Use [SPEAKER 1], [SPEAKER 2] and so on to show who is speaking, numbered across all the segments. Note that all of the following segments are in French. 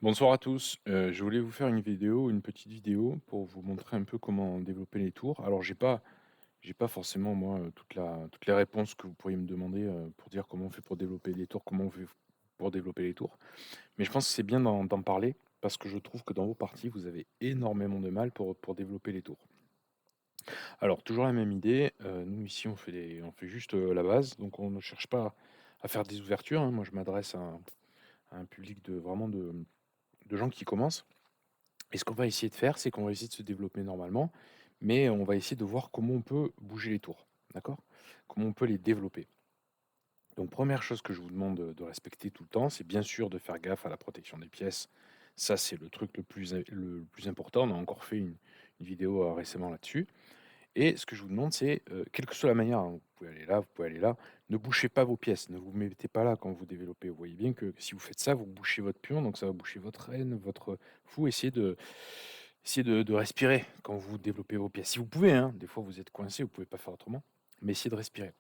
[SPEAKER 1] Bonsoir à tous. Je voulais vous faire une petite vidéo pour vous montrer un peu comment développer les tours. Alors j'ai pas forcément moi, toutes les réponses que vous pourriez me demander, pour dire comment on fait pour développer les tours, comment on fait pour développer les tours. Mais je pense que c'est bien d'en parler parce que je trouve que dans vos parties, vous avez énormément de mal pour développer les tours. Alors toujours la même idée, nous ici on fait juste, la base, donc on ne cherche pas à faire des ouvertures, hein. Moi je m'adresse à un public de gens qui commencent. Et ce qu'on va essayer de faire, c'est qu'on va essayer de se développer normalement, mais on va essayer de voir comment on peut bouger les tours, d'accord? Comment on peut les développer. Donc première chose que je vous demande de respecter tout le temps, c'est bien sûr de faire gaffe à la protection des pièces. Ça, c'est le truc le plus important. On a encore fait une vidéo récemment là-dessus. Et ce que je vous demande, c'est, quelle que soit la manière, hein, vous pouvez aller là, vous pouvez aller là, ne bouchez pas vos pièces, ne vous mettez pas là quand vous développez. Vous voyez bien que si vous faites ça, vous bouchez votre pion, donc ça va boucher votre reine, votre fou. Essayez de respirer quand vous développez vos pièces. Si vous pouvez, hein, des fois vous êtes coincé, vous pouvez pas faire autrement, mais essayez de respirer.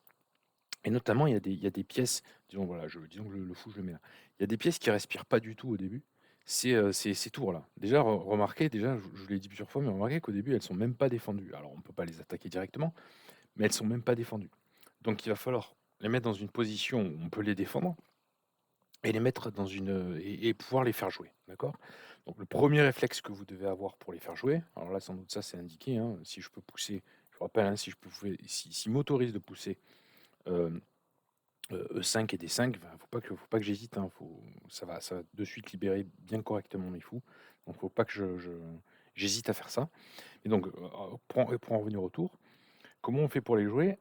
[SPEAKER 1] Et notamment, il y a des pièces, disons voilà, disons que le fou, je le mets là. Il y a des pièces qui respirent pas du tout au début. C'est ces tours-là. Déjà, remarquez, déjà, je vous l'ai dit plusieurs fois, mais remarquez qu'au début, elles sont même pas défendues. Alors, on peut pas les attaquer directement, mais elles sont même pas défendues. Donc, il va falloir les mettre dans une position où on peut les défendre et les mettre dans et pouvoir les faire jouer, d'accord? Donc le premier réflexe que vous devez avoir pour les faire jouer, alors là, sans doute ça, c'est indiqué, hein, si je peux pousser, je vous rappelle, hein, s'il m'autorise de pousser, hem, E5 et D5, enfin, faut pas que j'hésite, hein, ça va de suite libérer bien correctement mes fous, donc faut pas que j'hésite à faire ça et donc, pour en revenir au tour, comment on fait pour les jouer?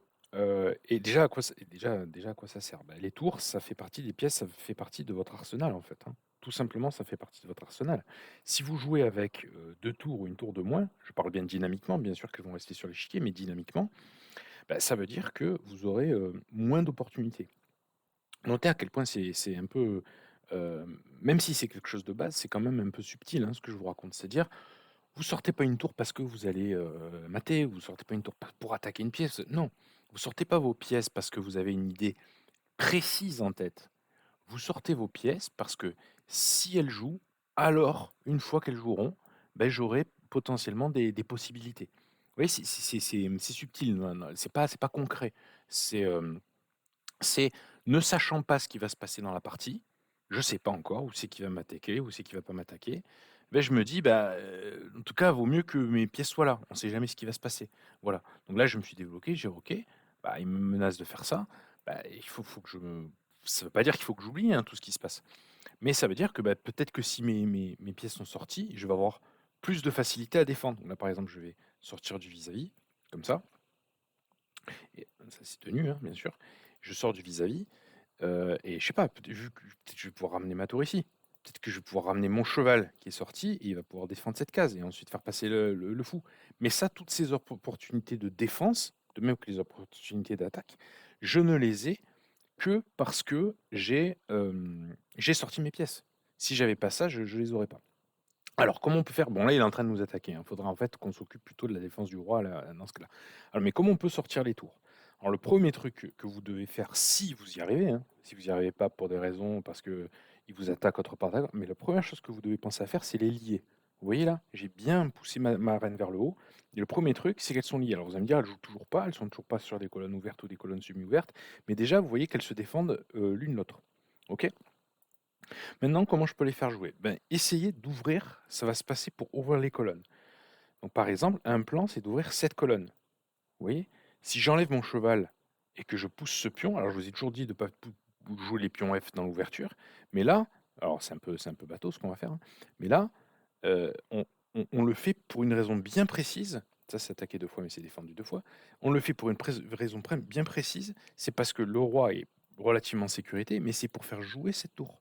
[SPEAKER 1] Et déjà à quoi ça sert? Bah, les tours, ça fait partie des pièces, ça fait partie de votre arsenal, en fait, hein. Tout simplement, ça fait partie de votre arsenal. Si vous jouez avec, 2 tours ou une tour de moins, je parle bien dynamiquement, bien sûr qu'elles vont rester sur l'échiquier, mais dynamiquement, bah, ça veut dire que vous aurez, moins d'opportunités. Notez à quel point c'est un peu, même si c'est quelque chose de base, c'est quand même un peu subtil, hein, ce que je vous raconte. C'est-à-dire, vous sortez pas une tour parce que vous allez, mater, vous sortez pas une tour pour attaquer une pièce, non. Vous sortez pas vos pièces parce que vous avez une idée précise en tête. Vous sortez vos pièces parce que si elles jouent, alors une fois qu'elles joueront, ben j'aurai potentiellement des possibilités. Vous voyez, c'est subtil, non, c'est pas concret. C'est, c'est ne sachant pas ce qui va se passer dans la partie, je sais pas encore où c'est qui va m'attaquer, où c'est qui va pas m'attaquer, ben je me dis: «Bah, en tout cas, vaut mieux que mes pièces soient là, on sait jamais ce qui va se passer». Voilà, donc là, je me suis débloqué, j'ai OK, bah, il me menace de faire ça, bah, il faut que je me ça veut pas dire qu'il faut que j'oublie, hein, tout ce qui se passe, mais ça veut dire que, bah, peut-être que si mes pièces sont sorties, je vais avoir plus de facilité à défendre. Donc là, par exemple, je vais sortir du vis-à-vis, comme ça et ça c'est tenu, hein, bien sûr. Je sors du vis-à-vis. Et je sais pas, peut-être que je vais pouvoir ramener ma tour ici. Peut-être que je vais pouvoir ramener mon cheval qui est sorti et il va pouvoir défendre cette case et ensuite faire passer le fou. Mais ça, toutes ces opportunités de défense, de même que les opportunités d'attaque, je ne les ai que parce que j'ai sorti mes pièces. Si j'avais pas ça, je les aurais pas. Alors comment on peut faire? Bon là, il est en train de nous attaquer, hein. Faudra en fait qu'on s'occupe plutôt de la défense du roi là, dans ce cas-là. Alors mais comment on peut sortir les tours? Alors le premier truc que vous devez faire si vous y arrivez, hein, si vous y arrivez pas pour des raisons parce qu'il vous attaque autre part d'accord, mais la première chose que vous devez penser à faire, c'est les lier. Vous voyez là? J'ai bien poussé ma reine vers le haut et le premier truc, c'est qu'elles sont liées. Alors vous allez me dire: «Elles jouent toujours pas, elles sont toujours pas sur des colonnes ouvertes ou des colonnes semi-ouvertes», mais déjà vous voyez qu'elles se défendent, l'une l'autre. OK? Maintenant, comment je peux les faire jouer? Ben, essayez d'ouvrir, ça va se passer pour ouvrir les colonnes. Donc, par exemple, un plan, c'est d'ouvrir 7 colonnes. Vous voyez? Si j'enlève mon cheval et que je pousse ce pion, alors je vous ai toujours dit de ne pas jouer les pions F dans l'ouverture, mais là, alors c'est un peu bateau ce qu'on va faire, hein, mais là, on le fait pour une raison bien précise. Ça, c'est attaqué 2 fois, mais c'est défendu 2 fois. On le fait pour une raison bien précise, c'est parce que le roi est relativement en sécurité, mais c'est pour faire jouer cette tour.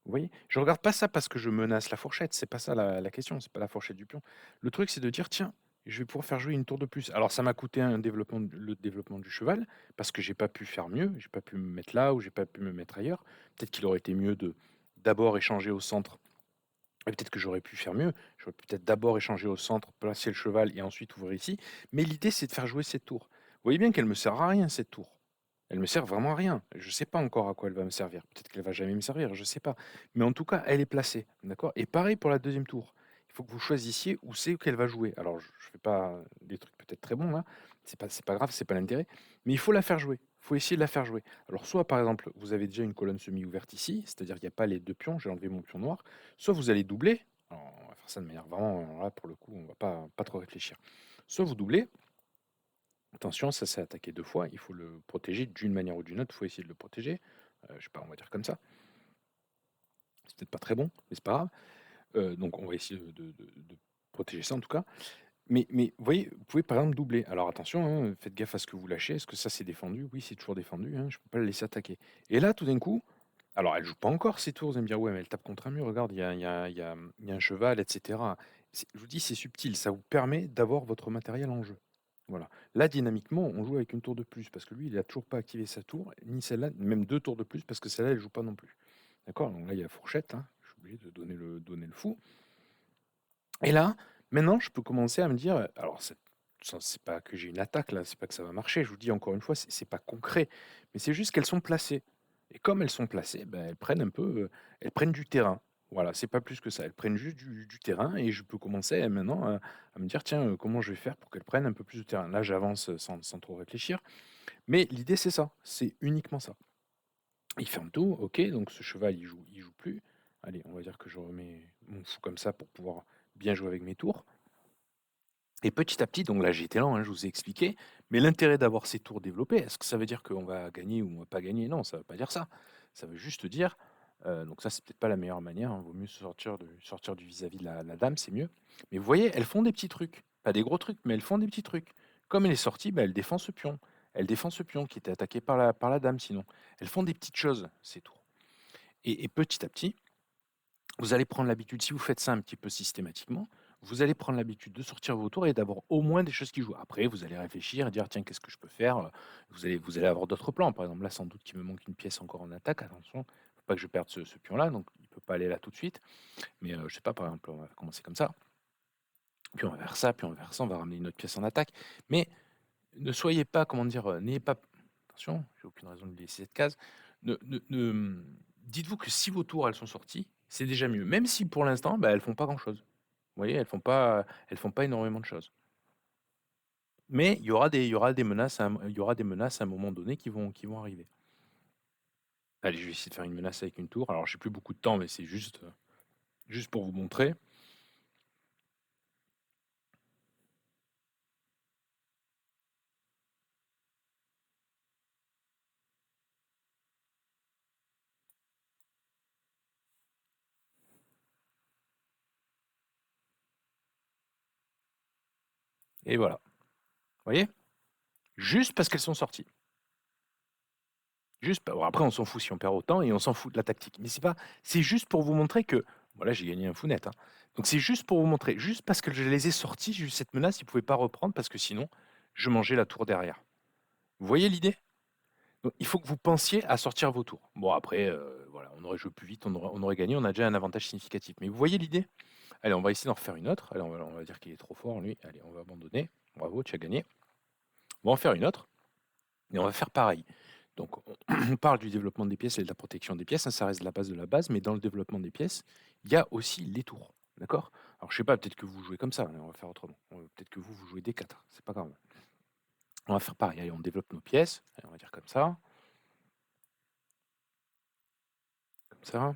[SPEAKER 1] Vous voyez? Je regarde pas ça parce que je menace la fourchette, c'est pas ça la question, c'est pas la fourchette du pion. Le truc, c'est de dire: «Tiens, je vais pouvoir faire jouer une tour de plus». Alors ça m'a coûté le développement du cheval, parce que j'ai pas pu faire mieux, j'ai pas pu me mettre là ou j'ai pas pu me mettre ailleurs. Peut-être qu'il aurait été mieux de d'abord échanger au centre et peut-être que j'aurais pu faire mieux. J'aurais peut-être d'abord échangé au centre, placer le cheval et ensuite ouvrir ici. Mais l'idée, c'est de faire jouer cette tour. Vous voyez bien qu'elle me sert à rien cette tour. Elle me sert vraiment à rien. Je sais pas encore à quoi elle va me servir. Peut-être qu'elle va jamais me servir, je sais pas. Mais en tout cas, elle est placée, d'accord? Et pareil pour la deuxième tour. Il faut que vous choisissiez où c'est qu'elle va jouer. Alors, je fais pas des trucs peut-être très bons là. C'est pas grave, c'est pas l'intérêt. Mais il faut la faire jouer. Il faut essayer de la faire jouer. Alors, soit par exemple, vous avez déjà une colonne semi-ouverte ici, c'est-à-dire qu'il n'y a pas les deux pions. J'ai enlevé mon pion noir. Soit vous allez doubler. Alors, on va faire ça de manière vraiment. Alors là, pour le coup, on va pas trop réfléchir. Soit vous doublez. Attention, ça s'est attaqué 2 fois, il faut le protéger d'une manière ou d'une autre, il faut essayer de le protéger. Je sais pas, on va dire comme ça. C'est peut-être pas très bon, mais c'est pas grave. Donc on va essayer de protéger ça en tout cas. Mais vous voyez, vous pouvez par exemple doubler. Alors attention, hein, faites gaffe à ce que vous lâchez. Est-ce que ça c'est défendu? Oui, c'est toujours défendu, hein, je peux pas le laisser attaquer. Et là, tout d'un coup, alors elle joue pas encore ses tours, vous allez me dire: «Ouais, mais elle tape contre un mur, regarde, il y a un cheval et cetera». Je vous dis, c'est subtil, ça vous permet d'avoir votre matériel en jeu. Voilà. Là, dynamiquement, on joue avec une tour de plus parce que lui, il a toujours pas activé sa tour, ni celle-là, même 2 tours de plus parce que celle-là, elle joue pas non plus. D'accord? Donc là, il y a la fourchette, hein, je suis obligé de donner le fou. Et là, maintenant, je peux commencer à me dire, alors c'est pas que j'ai une attaque là, c'est pas que ça va marcher, je vous dis encore une fois, c'est pas concret, mais c'est juste qu'elles sont placées. Et comme elles sont placées, ben, elles prennent du terrain. Voilà, c'est pas plus que ça. Elles prennent juste du terrain et je peux commencer maintenant à me dire, tiens, comment je vais faire pour qu'elles prennent un peu plus de terrain. Là, j'avance sans trop réfléchir, mais l'idée c'est ça, c'est uniquement ça. Il ferme tout, ok, donc ce cheval il joue plus. Allez, on va dire que je remets mon fou comme ça pour pouvoir bien jouer avec mes tours. Et petit à petit, donc là j'ai été lent, hein, je vous ai expliqué, mais l'intérêt d'avoir ces tours développés, est-ce que ça veut dire qu'on va gagner ou on va pas gagner? Non, ça veut pas dire ça. Ça veut juste dire, donc ça c'est peut-être pas la meilleure manière, hein, vaut mieux sortir du vis-à-vis de la dame, c'est mieux. Mais vous voyez, elles font des petits trucs, pas des gros trucs, mais elles font des petits trucs. Comme elle est sortie, bah, elle défend ce pion. Elle défend ce pion qui était attaqué par la dame sinon. Elles font des petites choses, ces tours. Et petit à petit, vous allez prendre l'habitude, si vous faites ça un petit peu systématiquement, vous allez prendre l'habitude de sortir vos tours et d'avoir au moins des choses qui jouent. Après, vous allez réfléchir et dire: «Tiens, qu'est-ce que je peux faire?» Vous allez avoir d'autres plans. Par exemple, là, sans doute qu'il me manque une pièce encore en attaque. Attention, faut pas que je perde ce pion-là, donc il peut pas aller là tout de suite. Mais, je sais pas, par exemple, on va commencer comme ça, puis on va faire ça, puis on va faire ça, on va ramener une autre pièce en attaque. Mais ne soyez pas, comment dire, n'ayez pas attention, j'ai aucune raison de laisser cette case. Dites-vous que si vos tours, elles sont sorties, c'est déjà mieux. Même si pour l'instant, bah, elles font pas grand-chose. Vous voyez? Elles font pas énormément de choses. Mais il y aura des menaces à un moment donné qui vont arriver. Allez, je vais essayer de faire une menace avec une tour. Alors j'ai plus beaucoup de temps, mais c'est juste pour vous montrer. Et voilà. Vous voyez? Juste parce qu'elles sont sorties. Juste, bon, après on s'en fout si on perd autant et on s'en fout de la tactique. Mais c'est juste pour vous montrer que voilà, j'ai gagné un fou net, hein. Donc c'est juste pour vous montrer, juste parce que je les ai sortis, j'ai eu cette menace, ils ne pouvaient pas reprendre parce que sinon, je mangeais la tour derrière. Vous voyez l'idée? Donc il faut que vous pensiez à sortir vos tours. Bon après, voilà, on aurait joué plus vite, on aurait gagné, on a déjà un avantage significatif. Mais vous voyez l'idée? Allez, on va essayer d'en refaire une autre. Allez, on va dire qu'il est trop fort lui. Allez, on va abandonner. Bravo, tu as gagné. On va en faire une autre et on va faire pareil. Donc, on parle du développement des pièces et de la protection des pièces, hein, ça reste la base de la base, mais dans le développement des pièces, il y a aussi les tours. D'accord? Alors, je sais pas, peut-être que vous jouez comme ça, mais on va faire autrement. Peut-être que vous jouez des 4, c'est pas grave. On va faire pareil. Allez, on développe nos pièces. Allez, on va dire comme ça. Comme ça.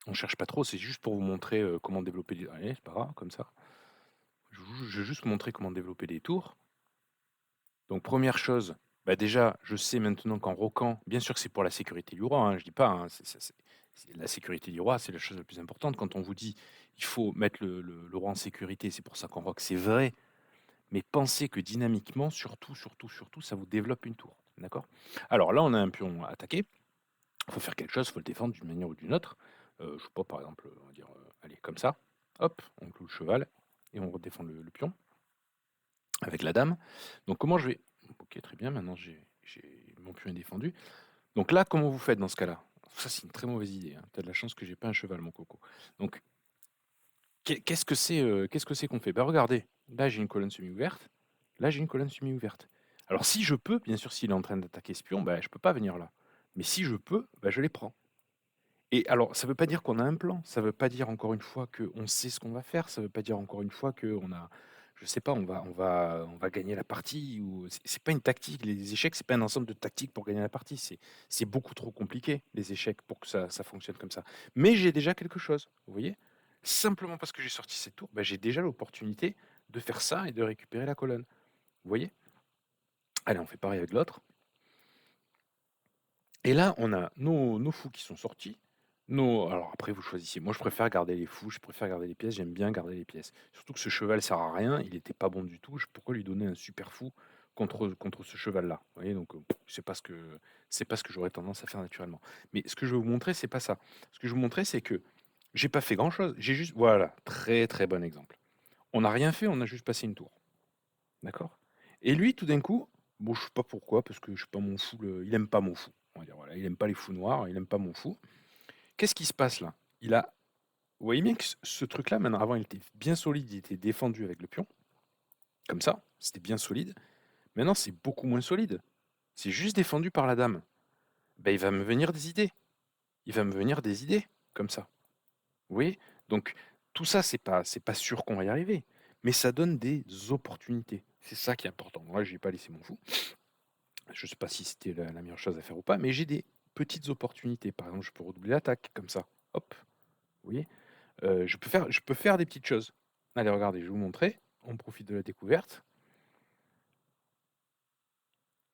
[SPEAKER 1] On cherche pas trop, c'est juste pour vous montrer comment développer les. Allez, c'est pas grave, comme ça. Je vais juste vous montrer comment développer les tours. Donc, première chose, bah déjà, je sais maintenant qu'en roquant, bien sûr que c'est pour la sécurité du roi, hein, je dis pas, hein, la sécurité du roi, c'est la chose la plus importante. Quand on vous dit il faut mettre le roi en sécurité, c'est pour ça qu'on roque, c'est vrai. Mais pensez que dynamiquement, surtout, surtout, surtout, ça vous développe une tour. D'accord? Alors là, on a un pion attaqué. Il faut faire quelque chose, il faut le défendre d'une manière ou d'une autre. Je sais pas, par exemple, on va dire, allez, comme ça. Hop, on cloue le cheval et on redéfend le pion avec la dame. Donc comment je vais OK, très bien, maintenant j'ai mon pion est défendu. Donc là, comment vous faites dans ce cas-là? Ça, c'est une très mauvaise idée, hein. Tu as de la chance que j'ai pas un cheval, mon coco. Donc qu'est-ce que c'est qu'on fait? Bah, regardez, là, j'ai une colonne semi-ouverte, là, j'ai une colonne semi-ouverte. Alors si je peux, bien sûr, s'il est en train d'attaquer ce pion, bah, je peux pas venir là. Mais si je peux, bah, je les prends. Et alors, ça veut pas dire qu'on a un plan, ça veut pas dire encore une fois qu'on sait ce qu'on va faire, ça veut pas dire encore une fois qu'on a, je sais pas, on va gagner la partie ou c'est pas une tactique. Les échecs, c'est pas un ensemble de tactiques pour gagner la partie. C'est beaucoup trop compliqué, les échecs, pour que ça fonctionne comme ça. Mais j'ai déjà quelque chose, vous voyez? Simplement parce que j'ai sorti cette tour, bah, j'ai déjà l'opportunité de faire ça et de récupérer la colonne. Vous voyez? Allez, on fait pareil avec l'autre. Et là, on a nos fous qui sont sortis. Alors après, vous choisissez. Moi, je préfère garder les fous, je préfère garder les pièces, j'aime bien garder les pièces. Surtout que ce cheval sert à rien, il était pas bon du tout. Pourquoi lui donner un super fou contre ce cheval-là? Vous voyez, donc c'est pas ce que j'aurais tendance à faire naturellement. Mais ce que je vais vous montrer, c'est pas ça. Ce que je vais vous montrer, c'est que j'ai pas fait grand-chose. J'ai juste, voilà, très très bon exemple. On n'a rien fait, on a juste passé une tour. D'accord? Et lui, tout d'un coup, bon, je sais pas pourquoi, parce que je sais pas mon fou, il aime pas mon fou. On va dire, voilà, il aime pas les fous noirs, il aime pas mon fou. Qu'est-ce qui se passe là? Vous voyez bien que ce truc-là, maintenant, avant, il était bien solide, il était défendu avec le pion, comme ça, c'était bien solide. Maintenant, c'est beaucoup moins solide. C'est juste défendu par la dame. Ben, il va me venir des idées. Il va me venir des idées, comme ça. Vous voyez? Donc, tout ça, c'est pas sûr qu'on va y arriver, mais ça donne des opportunités. C'est ça qui est important. Moi, j'ai pas laissé mon fou. Je sais pas si c'était la meilleure chose à faire ou pas, mais j'ai des petites opportunités. Par exemple, je peux redoubler l'attaque, comme ça. Hop, vous voyez? Je peux faire des petites choses. Allez, regardez, je vais vous montrer. On profite de la découverte.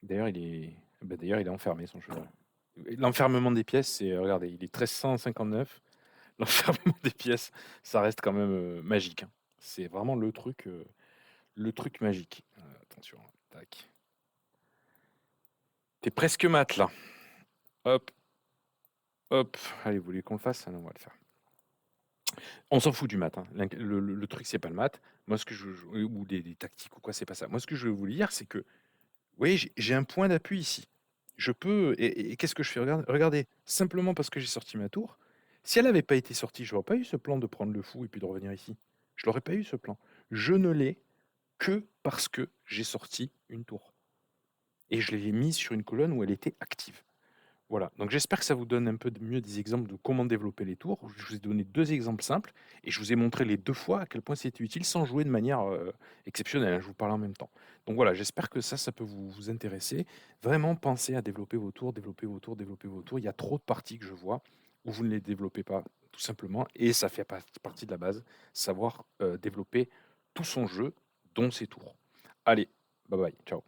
[SPEAKER 1] D'ailleurs, il est enfermé, son cheval. L'enfermement des pièces, regardez, il est 1359. L'enfermement des pièces, ça reste quand même magique, hein. C'est vraiment le truc magique. Attention, tac. T'es presque mat là. Hop, hop. Allez, vous voulez qu'on le fasse? Ah non, on va le faire. On s'en fout du maths, hein. Le truc, c'est pas le maths. Moi, ou des tactiques ou quoi, c'est pas ça. Moi, ce que je veux vous dire, c'est que, vous voyez, j'ai un point d'appui ici. Je peux. Et qu'est-ce que je fais? Regardez, simplement parce que j'ai sorti ma tour. Si elle n'avait pas été sortie, je n'aurais pas eu ce plan de prendre le fou et puis de revenir ici. Je l'aurais pas eu ce plan. Je ne l'ai que parce que j'ai sorti une tour. Et je l'ai mise sur une colonne où elle était active. Voilà, donc j'espère que ça vous donne un peu mieux des exemples de comment développer les tours. Je vous ai donné 2 exemples simples et je vous ai montré les 2 fois à quel point c'était utile sans jouer de manière, exceptionnelle, hein, je vous parle en même temps. Donc voilà, j'espère que ça peut vous intéresser. Vraiment pensez à développer vos tours, développer vos tours, développer vos tours. Il y a trop de parties que je vois où vous ne les développez pas, tout simplement, et ça fait partie de la base, savoir, développer tout son jeu, dont ses tours. Allez, bye bye, ciao.